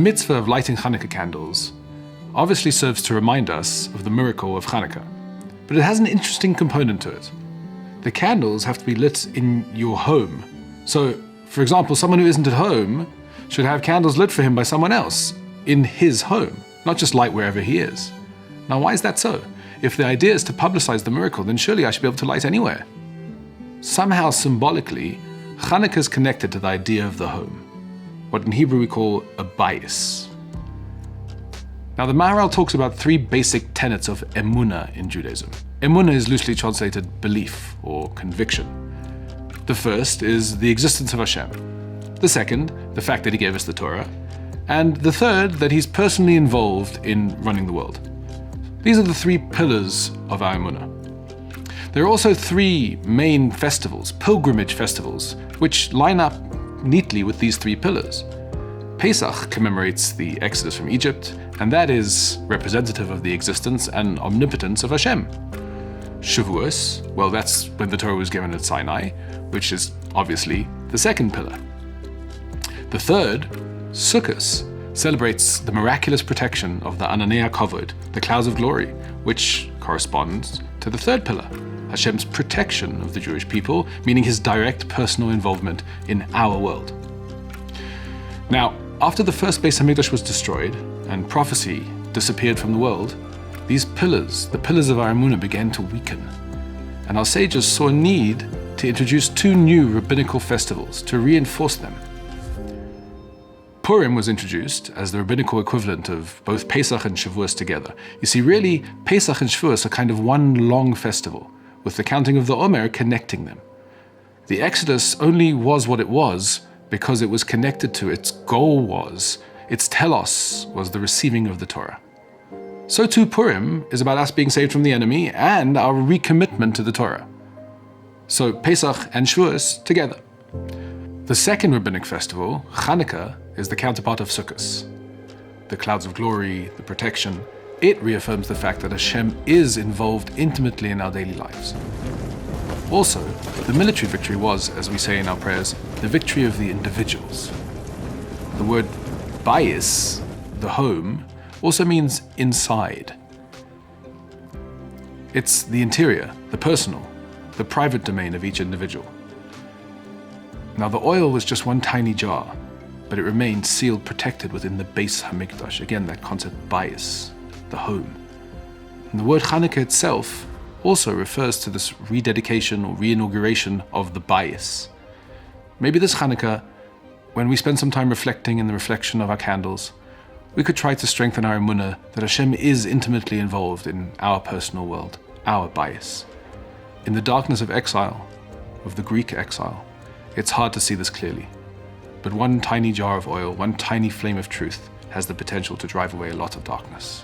mitzvah of lighting Chanukah candles obviously serves to remind us of the miracle of Chanukah, but it has an interesting component to it. The candles have to be lit in your home. So, for example, someone who isn't at home should have candles lit for him by someone else in his home, not just light wherever he is. Now, why is that so? If the idea is to publicize the miracle, then surely I should be able to light anywhere. Somehow, symbolically, Chanukah is connected to the idea of the home, what in Hebrew we call a bias. Now, the Maharal talks about three basic tenets of emunah in Judaism. Emunah is loosely translated belief or conviction. The first is the existence of Hashem. The second, the fact that he gave us the Torah. And the third, that he's personally involved in running the world. These are the three pillars of our emunah. There are also three main festivals, pilgrimage festivals, which line up neatly with these three pillars. Pesach commemorates the Exodus from Egypt, and that is representative of the existence and omnipotence of Hashem. Shavuos, well, that's when the Torah was given at Sinai, which is obviously the second pillar. The third, Succos, celebrates the miraculous protection of the Ananei HaKavod, the clouds of glory, which corresponds to the third pillar, Hashem's protection of the Jewish people, meaning his direct personal involvement in our world. Now, after the first Beis Hamikdash was destroyed and prophecy disappeared from the world, these pillars, the pillars of our emunah, began to weaken. And our sages saw a need to introduce two new rabbinical festivals to reinforce them. Purim was introduced as the rabbinical equivalent of both Pesach and Shavuos together. You see, really, Pesach and Shavuos are kind of one long festival, with the counting of the Omer connecting them. The Exodus only was what it was because it was connected to, its goal was, its telos was the receiving of the Torah. So too Purim is about us being saved from the enemy and our recommitment to the Torah. So Pesach and Shavuos together. The second rabbinic festival, Chanukah, is the counterpart of Succos. The clouds of glory, the protection, it reaffirms the fact that Hashem is involved intimately in our daily lives. Also, the military victory was, as we say in our prayers, the victory of the individuals. The word bayis, the home, also means inside. It's the interior, the personal, the private domain of each individual. Now, the oil was just one tiny jar, but it remained sealed, protected within the Beis Hamikdash. Again, that concept, bayis, the home. And the word Chanukah itself also refers to this rededication or reinauguration of the bayis. Maybe this Chanukah, when we spend some time reflecting in the reflection of our candles, we could try to strengthen our emunah that Hashem is intimately involved in our personal world, our bayis. In the darkness of exile, of the Greek exile, it's hard to see this clearly. But one tiny jar of oil, one tiny flame of truth, has the potential to drive away a lot of darkness.